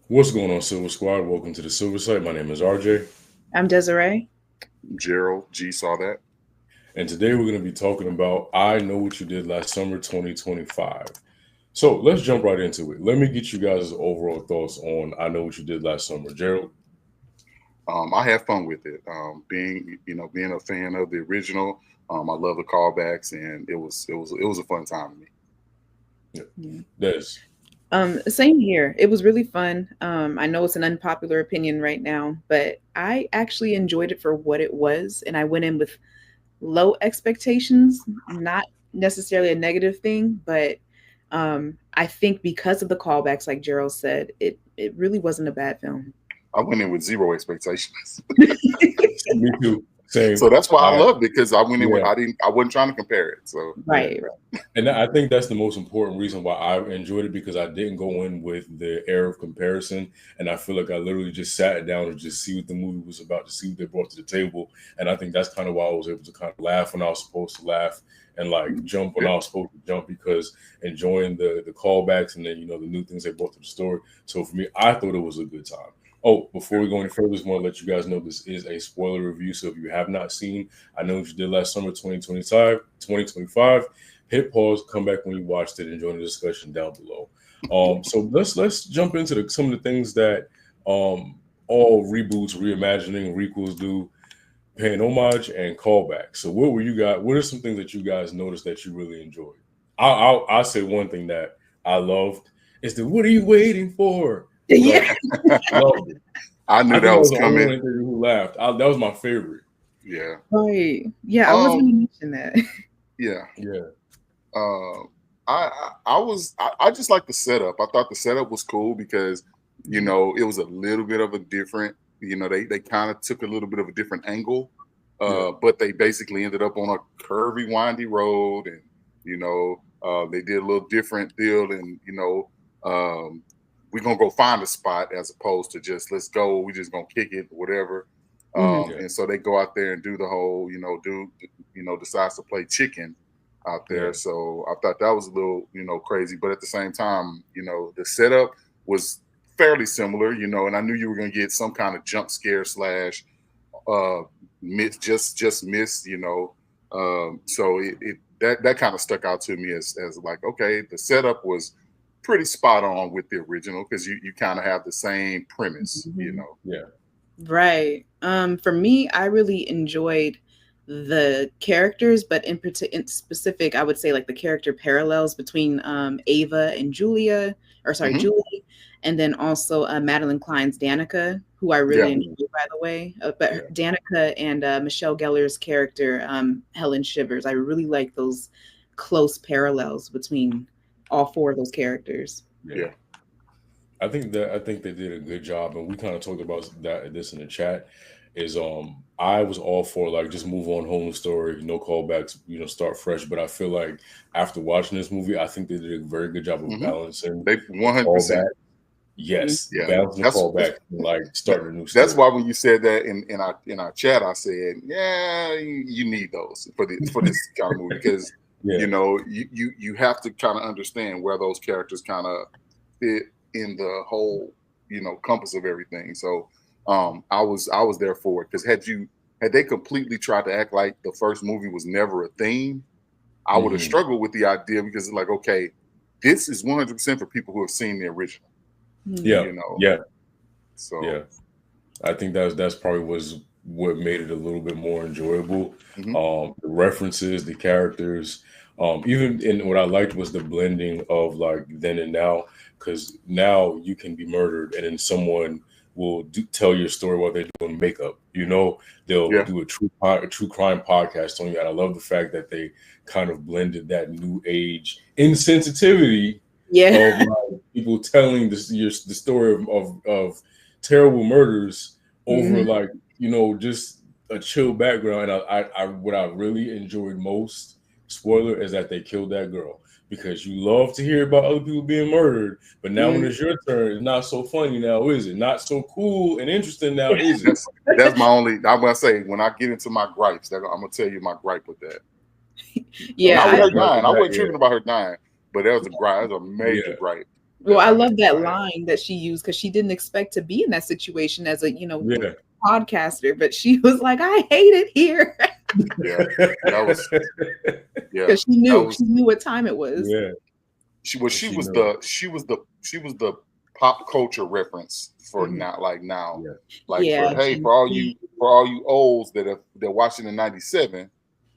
What's going on, Silver Squad? Welcome to the Silver Site. My name is RJ, I'm Desiree. Gerald G saw that. and today we're going to be talking about I Know What You Did Last Summer 2025. So let's jump right into it. Let me get you guys' overall thoughts on I Know What You Did Last Summer. Gerald? I had fun with it. Being a fan of the original, I love the callbacks, and it was a fun time to me. Yeah. Yeah. Des? Same here. It was really fun. I know it's an unpopular opinion right now, but I actually enjoyed it for what it was, and I went in with low expectations, not necessarily a negative thing, but I think because of the callbacks, like Gerald said, it really wasn't a bad film. I went in with zero expectations, Me too. Same. so that's why I I, loved it because I went in with yeah. I wasn't trying to compare it. So Yeah. Right, right. And I think that's the most important reason why I enjoyed it because I didn't go in with the air of comparison. And I feel like I literally just sat down and just see what the movie was about, to see what they brought to the table. And I think that's kind of why I was able to kind of laugh when I was supposed to laugh and like jump when yeah, I was supposed to jump because enjoying the callbacks and then, the new things they brought to the story. So for me, I thought it was a good time. Oh, before we go any further, just want to let you guys know this is a spoiler review. So if you have not seen I Know What You Did Last Summer 2025, hit pause, come back when you watched it, and join the discussion down below. So let's jump into some of the things that all reboots, reimagining, requels do, paying homage and callback. So what were you guys? What are some things that you guys noticed that you really enjoyed? I'll say one thing that I loved is the "What are you waiting for?" Yeah, Loved it, loved it. I I knew think that I was was the only coming. one in there who laughed. That was my favorite. Yeah, right. Yeah, I was um, going to mention that. yeah. Yeah, Uh, I just like the setup. I thought the setup was cool because it was a little bit of a different. They kind of took a little bit of a different angle, yeah, but they basically ended up on a curvy, windy road, and they did a little different deal, and we're gonna go find a spot as opposed to just let's go. We just gonna kick it, whatever. Hmm. yeah, And so they go out there and do the whole, decides to play chicken out yeah, there. So I thought that was a little, crazy. But at the same time, the setup was fairly similar, and I knew you were going to get some kind of jump scare slash uh miss, just miss, so it that kind of stuck out to me as like, okay, the setup was pretty spot on with the original because you kind of have the same premise, yeah, Right. For me, I really enjoyed the characters, but in specific, I would say like the character parallels between Ava and Julia, or sorry, Hmm. Julie, and then also Madeline Klein's Danica, who I really Yeah, mhm, enjoyed, by the way. But yeah, Danica and Michelle Gellar's character, Helen Shivers, I really like those close parallels between all four of those characters. yeah. yeah. I think they did a good job, and we kind of talked about this in the chat. Is I was all for like just move on, home story, no callbacks, start fresh. But I feel like after watching this movie, I think they did a very good job of Hmm. balancing They the 100%. callback. Yes, Yeah, balancing the that's callback and like that, starting a new that's story. why when you said that in our chat, I said, yeah, you need those for this kind of movie because Yeah, you have to kind of understand where those characters kind of fit in the whole compass of everything. So I was there for it because had they completely tried to act like the first movie was never a theme, I would have hmm, struggled with the idea because it's like, okay, this is 100% for people who have seen the original, yeah, Mhm. you know. yeah, So yeah. I think that's probably was what made it a little bit more enjoyable. mhm. The references, the characters, even in what I liked was the blending of like then and now, because now you can be murdered and then someone will tell your story while they're doing makeup. They'll Yeah. do a true crime podcast on you, and I love the fact that they kind of blended that new age insensitivity Yeah. of like people telling the story of terrible murders over Mhm. like just a chill background. And I what I really enjoyed most, spoiler, is that they killed that girl because you love to hear about other people being murdered, but now when Mhm. it's your turn, it's not so funny now, is it? Not so cool and interesting now, is it? That's my only. I'm gonna say when I get into my gripes, I'm gonna tell you my gripe with that. Yeah, Not Okay, with I her right dying. with I that, wasn't tripping about her dying, but that was a gripe. That was a major yeah, gripe. Well, I love that line that she used because she didn't expect to be in that situation as a, Yeah. podcaster, but she was like, I hate it here. Yeah, that was Because she knew what time it was. Yeah. She was the pop culture reference for now. For all you olds that watching in '97,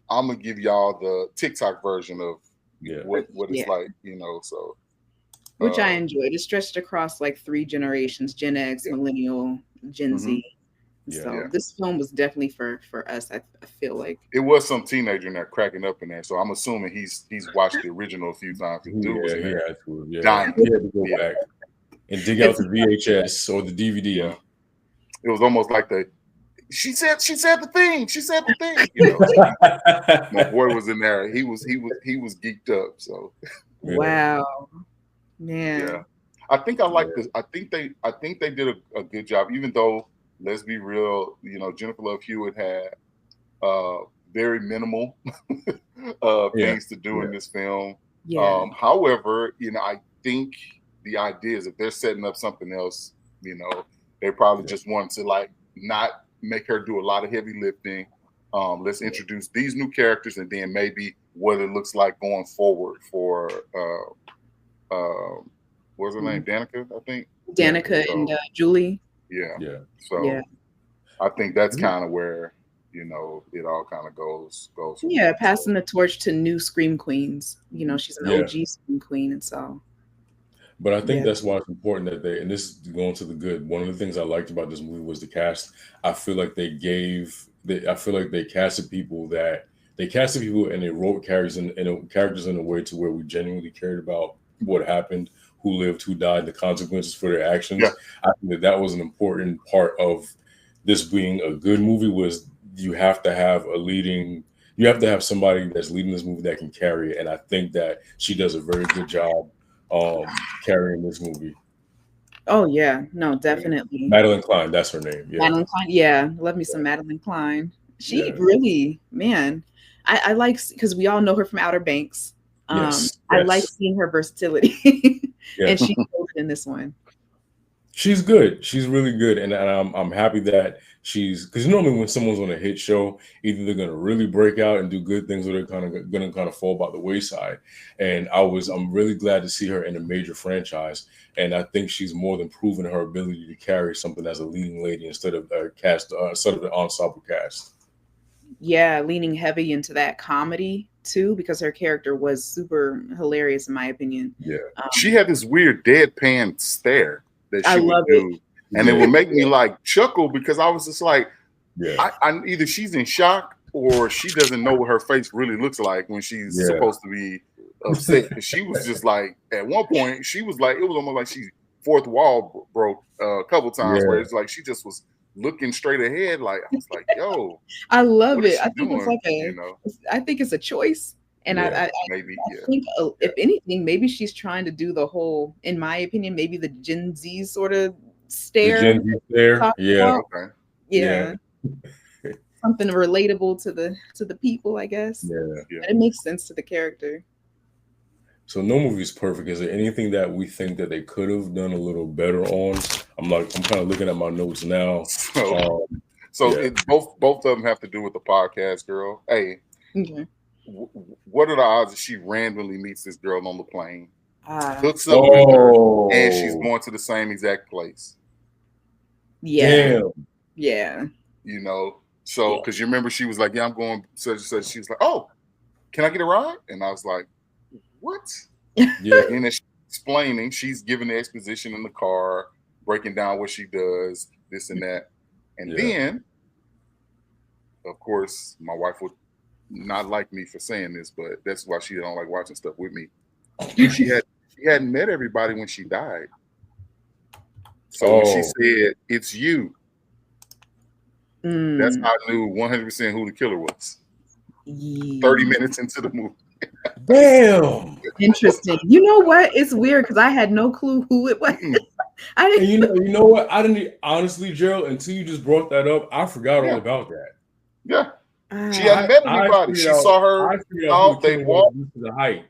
I'm gonna give y'all the TikTok version of what it's like, So which I enjoyed. It stretched across like 3 generations: Gen X, Millennial, Gen Z. So this film was definitely for us. I feel like it was some teenager in there cracking up in there. So I'm assuming he's watched the original a few times. Dude was in there dying. He had to go back and dig out the VHS or the DVD. Yeah, it was almost like she said the thing. She said the thing. My boy was in there. He was geeked up. So wow, man. Yeah, I think I like this. I think they did a good job, even though. Let's be real, Jennifer Love Hewitt had very minimal things to do in this film. Yeah. However, I think the idea is if they're setting up something else, they probably just want to not make her do a lot of heavy lifting. Let's introduce these new characters and then maybe what it looks like going forward for what's her name? Danica, I think. Danica and Julie. Yeah. So I think that's kind of where it all kind of goes. Yeah, passing the torch to new Scream Queens. She's an OG Scream Queen, and so. But I think that's why it's important that and this is going to the good. One of the things I liked about this movie was the cast. I feel like they casted people and they wrote characters in a way to where we genuinely cared about what happened, who lived, who died, the consequences for their actions. Yeah. I think that was an important part of this being a good movie. Was you have to have somebody that's leading this movie that can carry it, and I think that she does a very good job carrying this movie. Oh yeah, no, definitely. Madeline Klein, that's her name. Yeah. Madeline Klein, love me some Madeline Klein. She really, man, I like because we all know her from Outer Banks. I like seeing her versatility, and she showed it in this one. She's good. She's really good, and I'm happy that because normally when someone's on a hit show, either they're gonna really break out and do good things, or they're gonna fall by the wayside. And I'm really glad to see her in a major franchise, and I think she's more than proven her ability to carry something as a leading lady instead of an ensemble cast. Yeah, leaning heavy into that comedy too, because her character was super hilarious in my opinion. Yeah, she had this weird deadpan stare that she would do, and it would make me chuckle because I was just like, I either she's in shock or she doesn't know what her face really looks like when she's supposed to be upset. She was just like, at one point, she was like, it was almost like she fourth wall broke a couple times, where it's like she just was looking straight ahead. Like I was like, yo, I love it. I think it's like I think it's a choice. And I think if anything, maybe she's trying to do the whole, in my opinion, maybe the Gen Z sort of stare. The Gen Z stare. Yeah. Okay. Yeah. Something relatable to the people, I guess. Yeah. But it makes sense to the character. So no movie is perfect. Is there anything that we think that they could have done a little better on? I'm kind of looking at my notes now. Both of them have to do with the podcast, girl. Hey. Okay. What are the odds that she randomly meets this girl on the plane, hooks up with her, and she's going to the same exact place? Yeah. Damn. Yeah. So because you remember she was like, yeah, I'm going such and such. She was like, oh, can I get a ride? And I was like, what? Yeah. And then she's explaining, she's giving the exposition in the car, breaking down what she does, this and that. And then, of course, my wife would not like me for saying this, but that's why she don't like watching stuff with me. She hadn't met everybody when she died. So when she said, it's you, that's how I knew 100% who the killer was. 30 minutes into the movie. Damn. Interesting. You know what? It's weird because I had no clue who it was. I didn't. You know what? I didn't honestly, Gerald, until you just brought that up, I forgot all about that. Yeah. She hadn't met anybody. She saw her. They walked. The height.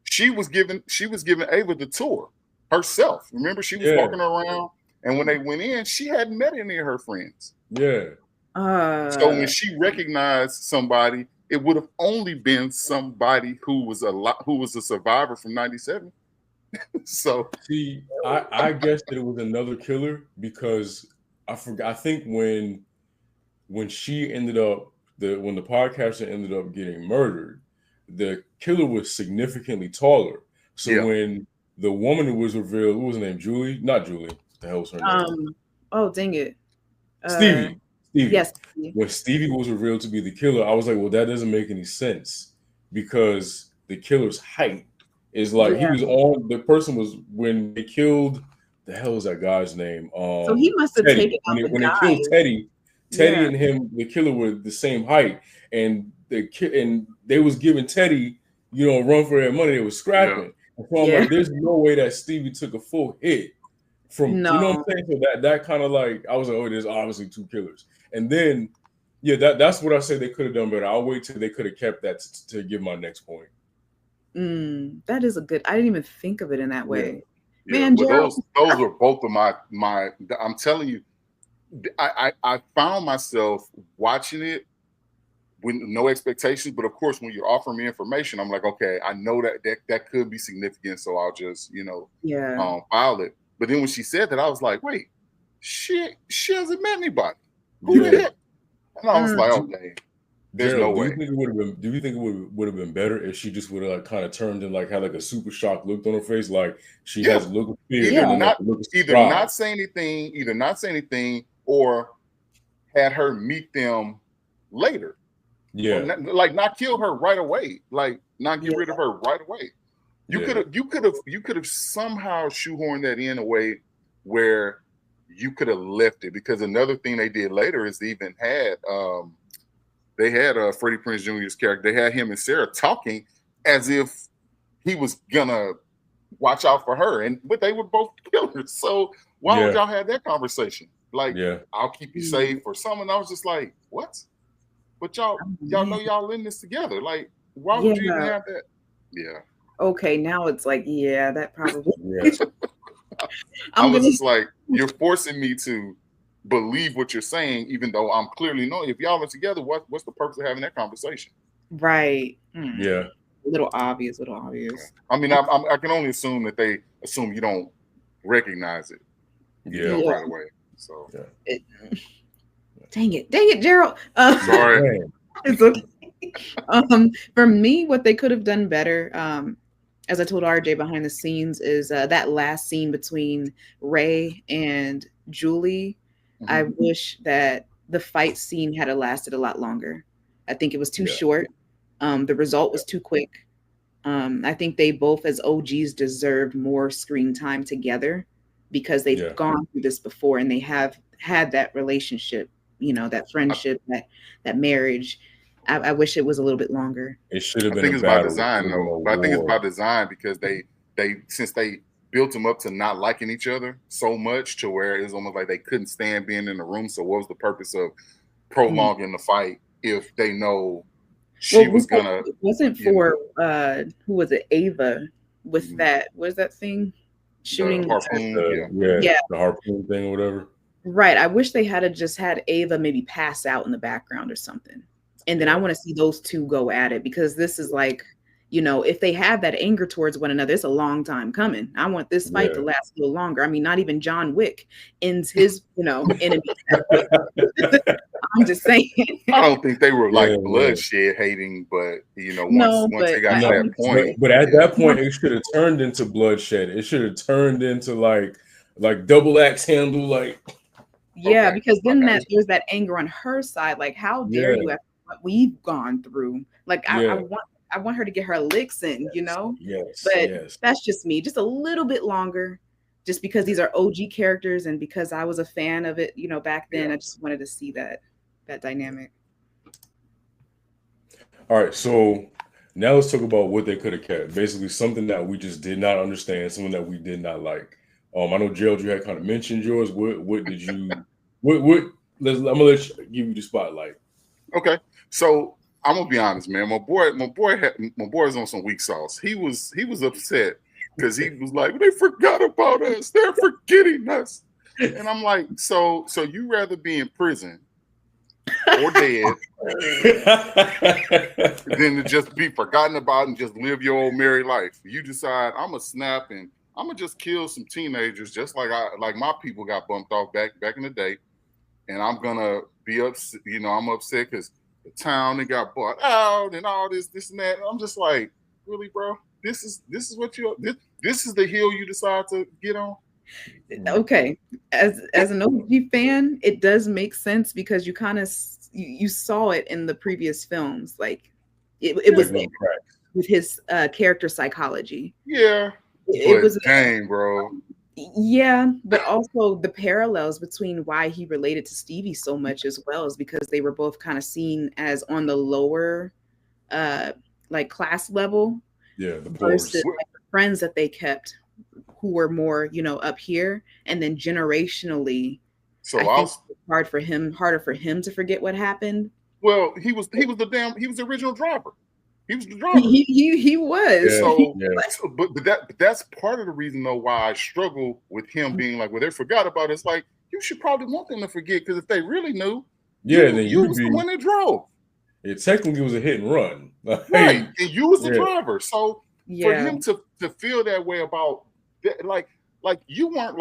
She was giving Ava the tour. herself. Remember, she was walking around, and when they went in, she hadn't met any of her friends. Yeah. So when she recognized somebody, it would have only been somebody who was a survivor from '97. So see, I guess that it was another killer because I forgot. I think when she ended up when the podcaster ended up getting murdered, the killer was significantly taller. So when the woman who was revealed, what was her name? Julie? Not Julie. What the hell was her name? Oh, dang it. Stevie. Yes. When Stevie was revealed to be the killer, I was like, well, that doesn't make any sense because the killer's height is like he was on. The person was when they killed. The hell is that guy's name? So he must have Teddy. taken out the When guy. they killed Teddy and him, the killer, were the same height, and they was giving Teddy, a run for their money. They was scrapping. Yeah. So I'm like, there's no way that Stevie took a full hit from. You know what I'm saying? So that kind of like I was like, oh, there's obviously two killers, and then that's what I said they could have done better. I'll wait till they could have kept that to give my next point. That is a good. I didn't even think of it in that way. Yeah. Man, those were both of my. I'm telling you, I found myself watching it with no expectations, but of course, when you're offering me information, I'm like, okay, I know that could be significant, so I'll just file it. But then when she said that, I was like, wait, she hasn't met anybody. Who the heck? And I was like, okay. There's no way. Do you think it would have been better if she just would have kind of turned and had like a super shocked look on her face, like she has a look of fear, either not say anything, or had her meet them later. Yeah, not kill her right away, like not get rid of her right away. You could have somehow shoehorned that in a way where you could have left it, because another thing they did later is they even had they had Freddie Prinze Jr.'s character. They had him and Sarah talking as if he was gonna watch out for her, but they were both killers. So why would y'all have that conversation? Like, I'll keep you safe or something. I was just like, what? But y'all know y'all in this together. Like, why would you even have that? Yeah. Okay, now it's like, that probably. I was just like, you're forcing me to believe what you're saying, even though I'm clearly knowing if y'all are together, what's the purpose of having that conversation? Right. Yeah. A little obvious. I mean, I can only assume that they assume you don't recognize it. Right away. So. Dang it, Gerald. Sorry. It's okay. For me, what they could have done better, as I told RJ behind the scenes, is that last scene between Ray and Julie. Mm-hmm. I wish that the fight scene had lasted a lot longer. I think it was too short. The result was too quick. I think they both, as OGs, deserved more screen time together because they've gone through this before and they have had that relationship, that friendship, that marriage. I wish it was a little bit longer. It should have been. I think it's by design, though. But I think it's by design because they since they built them up to not liking each other so much to where it's almost like they couldn't stand being in the room. So what was the purpose of prolonging the fight if they know she was gonna? It wasn't for who was it? Ava with that. What is that thing? Shooting the harpoon. The harpoon thing or whatever. Right. I wish they had just had Ava maybe pass out in the background or something. And then I want to see those two go at it, because this is like, if they have that anger towards one another, it's a long time coming. I want this fight to last a little longer. I mean, not even John Wick ends his, enemy. I'm just saying. I don't think they were like bloodshed hating, but once they got to that point. But at that point, it should have turned into bloodshed. It should have turned into like double axe handle, like. Yeah, because then there's that anger on her side. Like, how dare you after what we've gone through? Like, I want her to get her licks in, Yes. But that's just me. Just a little bit longer, just because these are OG characters and because I was a fan of it, back then. I just wanted to see that dynamic. All right, so now let's talk about what they could have kept. Basically, something that we just did not understand, something that we did not like. I know, Gerald, you had kind of mentioned yours. What did you? I'm gonna give you the spotlight. Okay, so I'm gonna be honest, man. My boy is on some weak sauce. He was upset because he was like, they forgot about us. They're forgetting us. And I'm like, so you rather be in prison or dead than to just be forgotten about and just live your old merry life. You decide I'm gonna snap and I'm gonna just kill some teenagers, just like my people got bumped off back in the day, and I'm gonna be upset. You know, I'm upset because the town they got bought out and all this and that. And I'm just like, really, bro? This is what you this is the hill you decide to get on. Okay, as an OG fan, it does make sense because you kind of you saw it in the previous films, like it was there with his character psychology. Yeah, it was dang, bro. Yeah, but also the parallels between why he related to Stevie so much as well is because they were both kind of seen as on the lower like class level. Yeah, the versus like, the friends that they kept who were more, you know, up here, and then generationally, so I think it's harder for him to forget what happened. Well, he was the original driver. He was the driver. He was. Yeah, so, but that's part of the reason though why I struggle with him being like, well, they forgot about it. It's like you should probably want them to forget because if they really knew, then you was the one that drove. It technically was a hit and run, right? And you was the driver. So for him to feel that way about that, like you weren't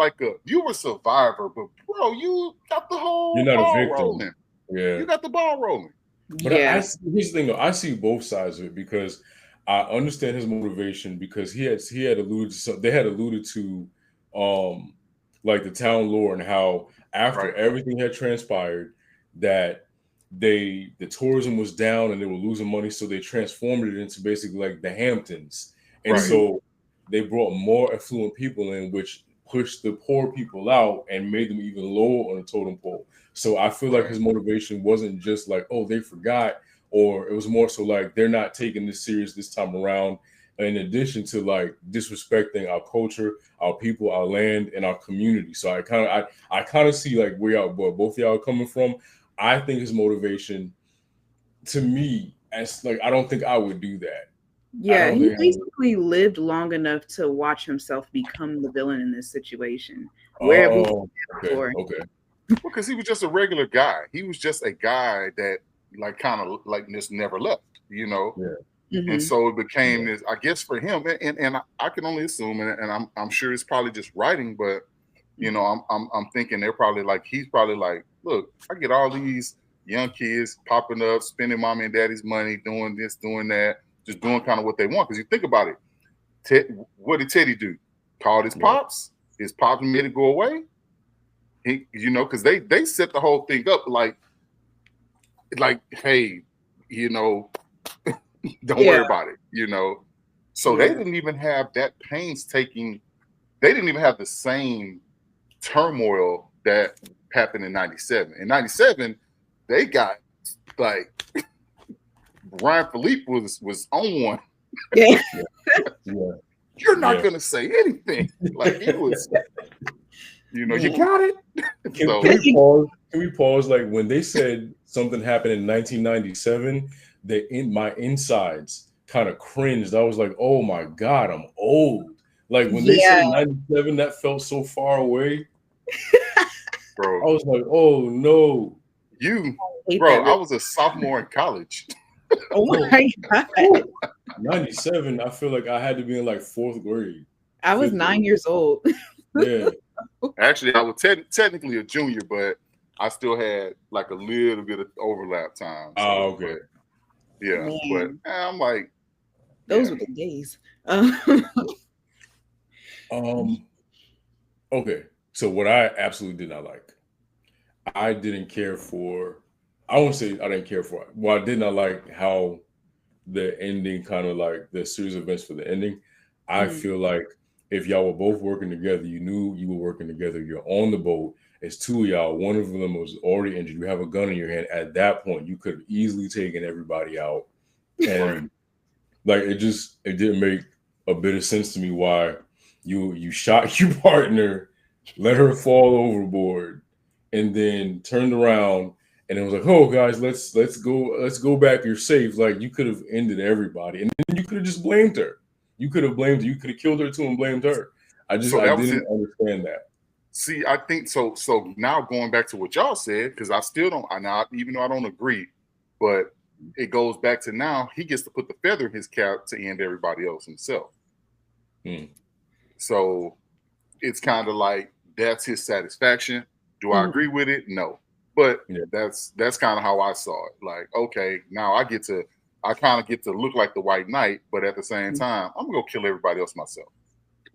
you were a survivor, but bro, you got the whole You're not ball a victim. rolling. Yeah, you got the ball rolling. But here's the thing though, I see both sides of it because I understand his motivation because he had alluded to they had alluded to like the town lore and how after everything had transpired that the tourism was down and they were losing money, so they transformed it into basically like the Hamptons, and so they brought more affluent people in, which pushed the poor people out and made them even lower on the totem pole. So I feel like his motivation wasn't just like, oh, they forgot, or it was more so like they're not taking this serious this time around. In addition to like disrespecting our culture, our people, our land, and our community. So I kind of see like where both y'all are coming from. I think his motivation, to me, as like I don't think I would do that. Yeah, he basically lived long enough to watch himself become the villain in this situation. Okay. Because he was just a regular guy. He was just a guy that like kind of like just never left, you know. Yeah. Mm-hmm. And so it became this, I guess, for him, and I can only assume, and I'm sure it's probably just writing, but you know, I'm thinking they're probably like he's probably like, look, I get all these young kids popping up, spending mommy and daddy's money, doing this, doing that, just doing kind of what they want. Because you think about it, what did Teddy do? Called his pops. His pops made it go away. He, you know, because they set the whole thing up like, hey, you know, don't worry about it, you know. So they didn't even have that painstaking. They didn't even have the same turmoil that happened in '97. In '97, they got like Brian Philippe was on one. Yeah. You're not gonna say anything. Like he was. You know, you got it. Can we pause? Like when they said something happened in 1997, my insides kind of cringed. I was like, "Oh my God, I'm old." Like when they said 97, that felt so far away. Bro, I was like, "Oh no, bro!" I was a sophomore in college. Oh my God! 97. I feel like I had to be in like 4th grade. I was 9 years old. Yeah. Actually, I was technically a junior, but I still had like a little bit of overlap time. So, oh, okay. But, yeah, man. But I'm like, those were the days. Okay. So what I absolutely did not like, I didn't care for. I won't say I didn't care for it. Well, I did not like how the ending kind of like the series of events for the ending. I feel like if y'all were both working together, you knew you were working together. You're on the boat. It's two of y'all. One of them was already injured. You have a gun in your hand. At that point, you could have easily taken everybody out. And like it didn't make a bit of sense to me why you shot your partner, let her fall overboard, and then turned around and it was like, oh guys, let's go back. You're safe. Like you could have ended everybody, and then you could have just blamed her. You could have blamed her. You could have killed her too and blamed her. I didn't understand that. See, I think so. So now going back to what y'all said, because I still don't. Even though I don't agree, but it goes back to now he gets to put the feather in his cap to end everybody else himself. So it's kind of like that's his satisfaction. Do I agree with it? No, but that's kind of how I saw it. Like, okay, now I kind of get to look like the White Knight, but at the same time, I'm gonna go kill everybody else myself.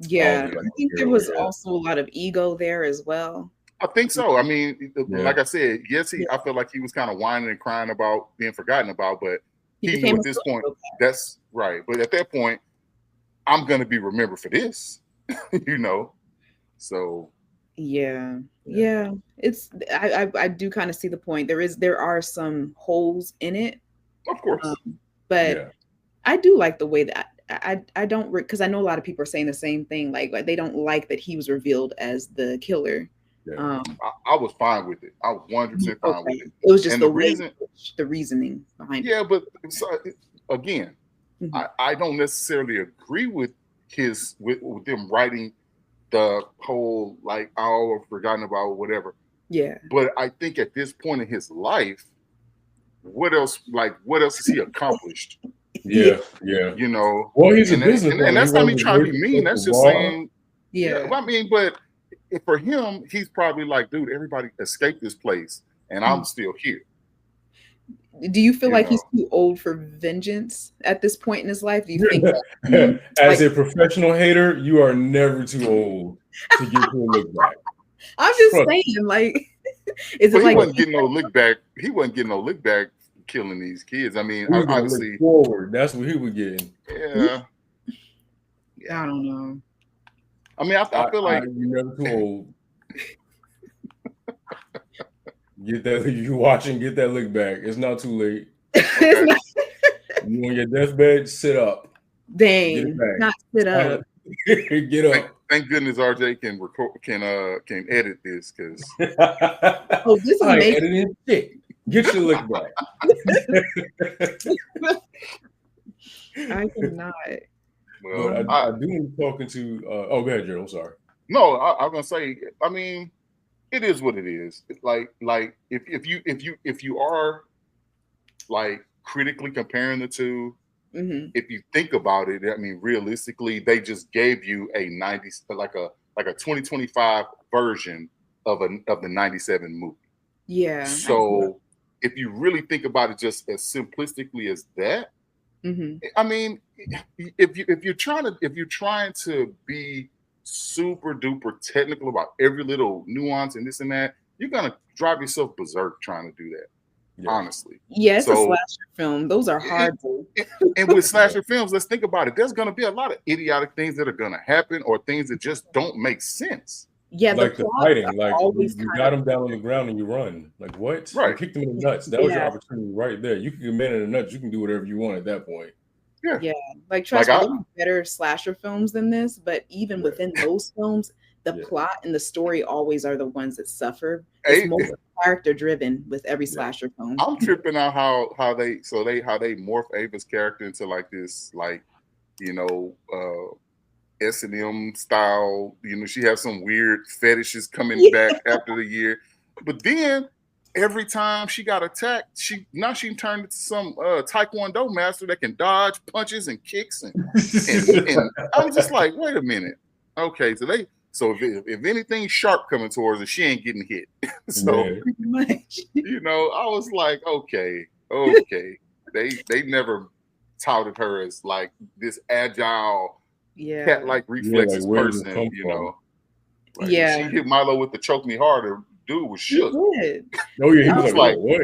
Yeah, I think there was also a lot of ego there as well. I think so. I mean, like I said, yes, I felt like he was kind of whining and crying about being forgotten about, but he knew at this point, that's right. But at that point, I'm going to be remembered for this, you know? So. Yeah. It's, I do kind of see the point. There are some holes in it. Of course. But I do like the way that I don't, because I know a lot of people are saying the same thing. Like they don't like that he was revealed as the killer. Yeah. I was fine with it. I was 100% fine with it. It was just the reasoning behind it. Yeah, but again, I don't necessarily agree with with them writing the whole like I've forgotten about whatever. Yeah. But I think at this point in his life, what else has he accomplished? Yeah. You know. Well, he's a businessman, and that's not me trying to be mean. That's just saying. Yeah. I mean, but for him, he's probably like, dude, everybody escaped this place, and I'm still here. Do you feel like he's too old for vengeance at this point in his life? Do you think as a professional hater, you are never too old to get to a look back? I'm just saying, like, is it like he wasn't getting no look back? He wasn't getting no look back killing these kids. I mean, obviously look forward. That's what he was getting. Yeah. I don't know. I mean, I feel like you're never too old. Get that you watching, get that look back. It's not too late. Okay. You on your deathbed, sit up. Dang, not sit up. Get up. Thank goodness RJ can record, can edit this because this is amazing. Get your look back. I cannot. Well, I do need talking to. Go ahead, Gerald. I'm sorry. No, I was gonna say. I mean, it is what it is. Like if you are like critically comparing the two, if you think about it, I mean, realistically, they just gave you a 90s like a 2025 version of the 97 movie. Yeah. So if you really think about it, just as simplistically as that. I mean, if you're trying to be super duper technical about every little nuance and this and that, you're gonna drive yourself berserk trying to do that. Yeah. Honestly, it's a slasher film. Those are hard. And with slasher films, let's think about it. There's gonna be a lot of idiotic things that are gonna happen, or things that just don't make sense. Yeah, like the fighting, like you got him down on the ground and you run. Like what? Right, you kicked him in the nuts. That was your opportunity right there. You can get man in the nuts. You can do whatever you want at that point. Yeah. Like trust me, there are better slasher films than this, but even within those films, the plot and the story always are the ones that suffer. It's more character driven with every slasher film. I'm tripping out how they morph Ava's character into like this, like, you know, S&M style. You know, she has some weird fetishes coming back after the year, but then every time she got attacked, she turned into some Taekwondo master that can dodge punches and kicks, and I'm just like, wait a minute, okay, so if anything sharp coming towards her, she ain't getting hit. So you know, I was like, okay, they never touted her as like this agile, cat-like reflexes person, you know. Like, she hit Milo with the choke me harder. Dude was shook. Oh yeah, he was like, what?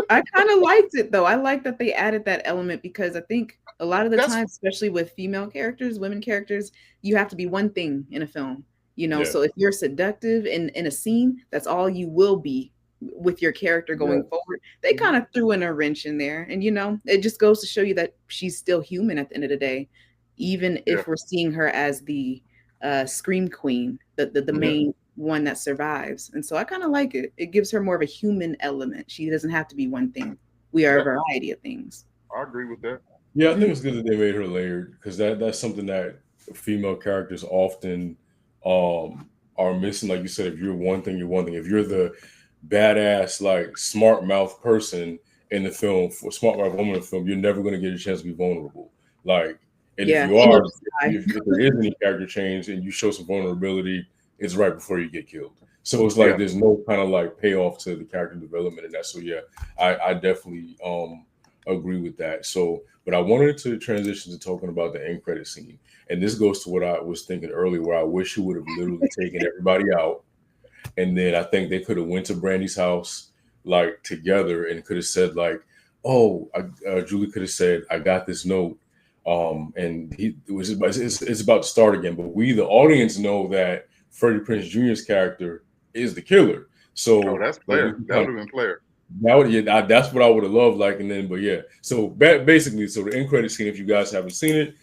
I kind of liked it though. I like that they added that element because I think a lot of the time, especially with female characters, women characters, you have to be one thing in a film. You know, so if you're seductive in a scene, that's all you will be with your character going forward. They kind of threw in a wrench in there, and you know, it just goes to show you that she's still human at the end of the day, even if we're seeing her as the scream queen, the main one that survives. And so I kind of like it. It gives her more of a human element. She doesn't have to be one thing. We are a variety of things. I agree with that. Yeah, I think it's good that they made her layered because that's something that female characters often are missing. Like you said, if you're one thing, you're one thing. If you're the badass, like smart mouth person in the film, for smart mouth woman in the film, you're never going to get a chance to be vulnerable. Like, and if Yeah, you ain't no are, lie. if there is any character change and you show some vulnerability, it's right before you get killed. So it's like Yeah. there's no kind of like payoff to the character development and that. So yeah, I definitely agree with that. So, but I wanted to transition to talking about the end credit scene, and this goes to what I was thinking earlier, where I wish he would have literally taken everybody out, and then I think they could have went to Brandy's house like together and could have said like, "Oh, Julie could have said, I got this note." And it's about to start again, but we, the audience, know that Freddie Prinze Jr.'s character is the killer. Oh, So that's like, player. That would have been player. that would, yeah, that's what I would have loved. Like, and then, but yeah. So basically, so the end credit scene, if you guys haven't seen it,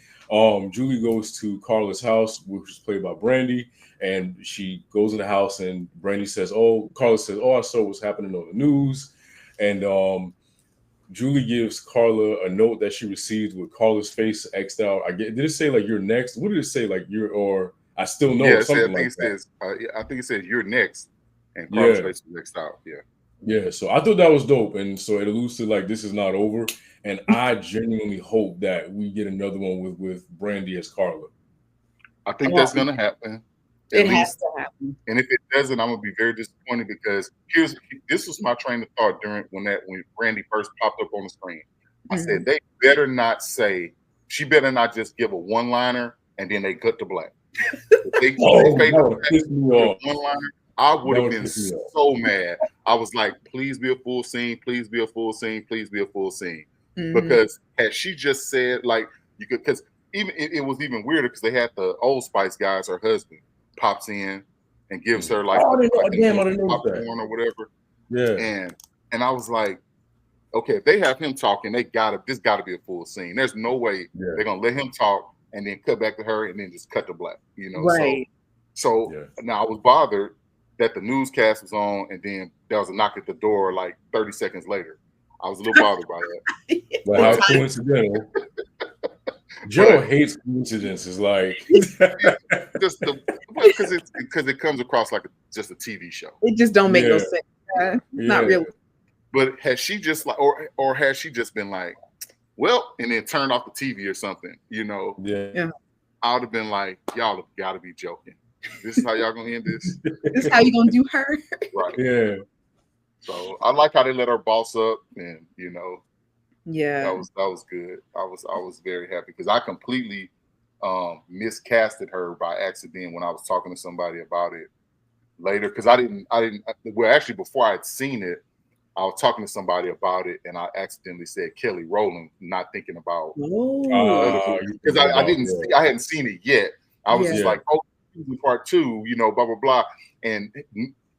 Julie goes to Carla's house, which is played by Brandy, and she goes in the house, and Brandy says, "Oh," Carla says, "Oh, I saw what's happening on the news," and Julie gives Carla a note that she received with Carla's face xed out. Did it say like "you're next"? What did it say, like "you're" or "I still know" Yeah, or something I think like it that? says. I think it says you're next, and Carlos Yeah. face is next out. Yeah. Yeah, so I thought that was dope, and so it alludes to like this is not over, and I genuinely hope that we get another one with Brandy as Carla. I think Yeah, that's gonna happen, at it has least. to happen. And if it doesn't, I'm gonna be very disappointed because this was my train of thought when Brandy first popped up on the screen. I said Mhm. they better not say she better not just give a one liner and then they cut to black. If they Oh, fade that to would black piss me with a off. one liner, I would That have would been piss me off. so mad. I was like, please be a full scene, please be a full scene, please be a full scene. Mhm. Because had she just said like you could, because even it was even weirder because they had the Old Spice guys, her husband pops in and gives her like Oh, I didn't I know. think Damn, it I was didn't notice that. popcorn or whatever. Yeah, And I was like, okay, if they have him talking, this gotta be a full scene. There's no way yeah, they're gonna let him talk and then cut back to her and then just cut to black, you know. Right. So yeah. now I was bothered that the newscast was on and then there was a knock at the door like 30 seconds later. I was a little bothered by that. But how But coincidental. Joe but hates coincidences. Like, just because it comes across like just a TV show. It just don't make no yeah, sense. Not yeah, really. But has she just like or has she just been like, well, and then turned off the TV or something, you know? yeah. Yeah. I would have been like, y'all have got to be joking. This is how y'all gonna end this, This is how you gonna do her? right? Yeah. So I like how they let her boss up, and you know Yeah. that was good. I was very happy because I completely miscasted her by accident when I was talking to somebody about it later because I didn't well actually before I had seen it I was talking to somebody about it and I accidentally said Kelly Rowland, not thinking about the other Oh, movie You because thinking I about, didn't see, I hadn't seen it yet. I was yeah. just yeah, like, oh, part two, you know, blah blah blah, and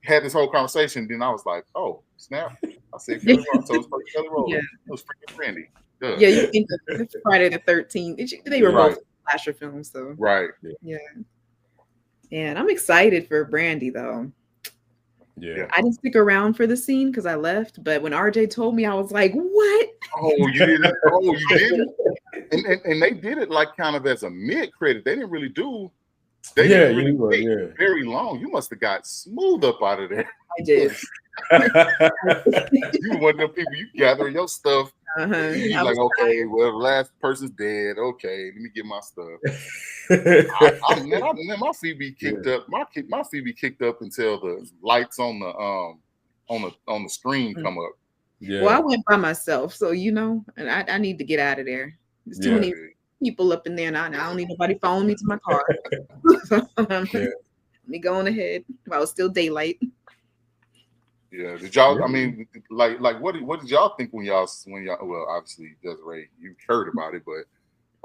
had this whole conversation. Then I was like, oh snap! I said Kelly Rowland, so it's like Kelly Rowland. Yeah. It was freaking Brandy. Duh. Yeah, you think of Friday the 13th. They were Right. both slasher films, so Right. yeah. And I'm excited for Brandy though. yeah. I didn't stick around for the scene because I left, but when RJ told me, I was like, what? Oh, you didn't. Oh, you didn't. And they did it like kind of as a mid credit. They didn't really do. They Yeah, didn't really you were, take yeah. very long. You must have got smooth up out of there. I did. You were one of them people. You gather your stuff. You I like, was okay, well, the last person's dead. Okay, let me get my stuff. Man, my feet be kicked up. My feet be kicked up until the lights on the screen come up. Yeah. Well, I went by myself, so and I need to get out of there. There's too Yeah. many people up in there, and I don't need nobody following me to my car. Yeah. Let me go on ahead while it's still daylight. Yeah, did y'all? Yeah. I mean, like, what did y'all think when y'all? Well, obviously, Desiree, you heard about it, but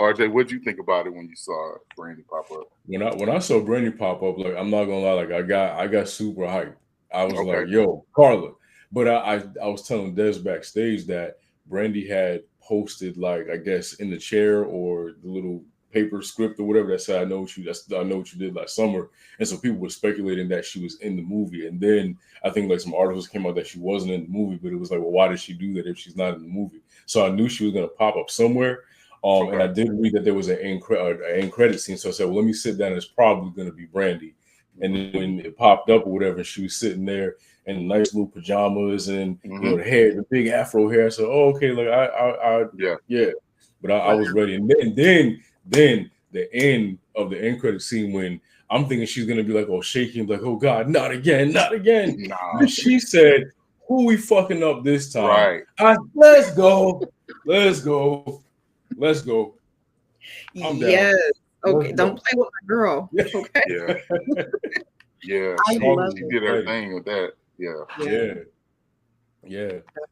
RJ, what did you think about it when you saw Brandy pop up? When I saw Brandy pop up, like I'm not gonna lie, like I got super hyped. I was Okay. like, "Yo, Carla," but I was telling Des backstage that Brandy had posted like I guess in the chair or the little paper script or whatever that said, I know what you did last summer," and so people were speculating that she was in the movie, and then I think like some articles came out that she wasn't in the movie, but it was like, well, why did she do that if she's not in the movie? So I knew she was gonna pop up somewhere. And I did read that there was an end credit scene. So I said, well, let me sit down. It's probably going to be Brandy. And then when it popped up or whatever, and she was sitting there in nice little pajamas and you know the hair, the big afro hair. I said, oh, okay, like yeah. But I was ready. And then the end of the end credit scene when I'm thinking she's gonna be like, oh, shaking, like, oh God, not again, not again. Nah. And she said, who we fucking up this time? Right. Let's go. I'm yes. down. Okay, don't play with my girl. Yeah. Okay. Yeah. She did her thing with that. Yeah.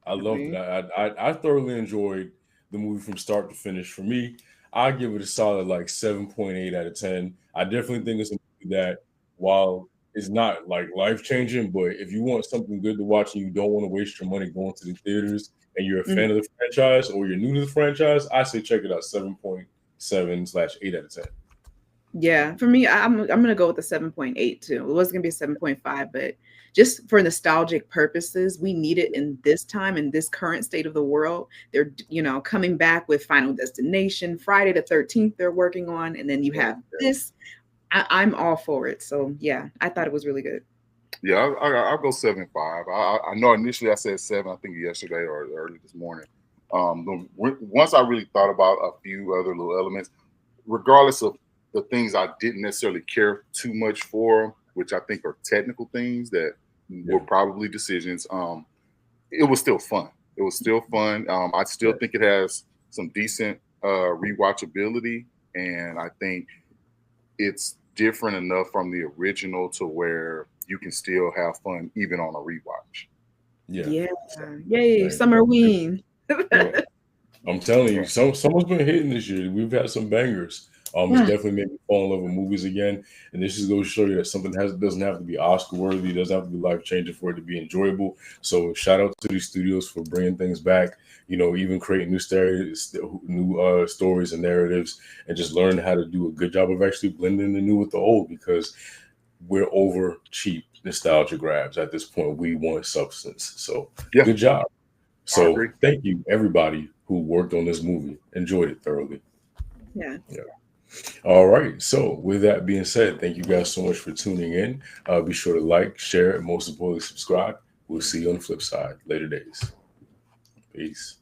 I loved it. I thoroughly enjoyed the movie from start to finish. For me, I give it a solid like 7.8 out of 10. I definitely think it's a movie that, while it's not like life changing, but if you want something good to watch and you don't want to waste your money going to the theaters and you're a fan of the franchise or you're new to the franchise, I say check it out. 7.7/8 out of 10. Yeah, for me, I'm gonna go with a 7.8 too. It was gonna be a 7.5, but just for nostalgic purposes, we need it in this time, in this current state of the world. They're coming back with Final Destination, Friday the 13th. They're working on, and then you have this. I'm all for it. So yeah, I thought it was really good. Yeah, I'll go 7.5. I know initially I said 7. I think yesterday or early this morning. Once I really thought about a few other little elements, regardless of the things I didn't necessarily care too much for, which I think are technical things that were probably decisions. It was still fun. I still think it has some decent rewatchability, and I think it's different enough from the original to where you can still have fun even on a rewatch. Yeah. Yay, Summerween. Yeah. I'm telling you, someone's been hitting this year. We've had some bangers. It's definitely made me fall in love with movies again. And this just goes to show you that something doesn't have to be Oscar worthy, doesn't have to be life changing for it to be enjoyable. So shout out to these studios for bringing things back. Even creating new stories and narratives, and just learning how to do a good job of actually blending the new with the old, because we're over cheap nostalgia grabs at this point. We want substance. So good job. So thank you everybody who worked on this movie. Enjoyed it thoroughly. Yeah. All right. So with that being said, thank you guys so much for tuning in. Be sure to like, share, and most importantly, subscribe. We'll see you on the flip side. Later days. Peace.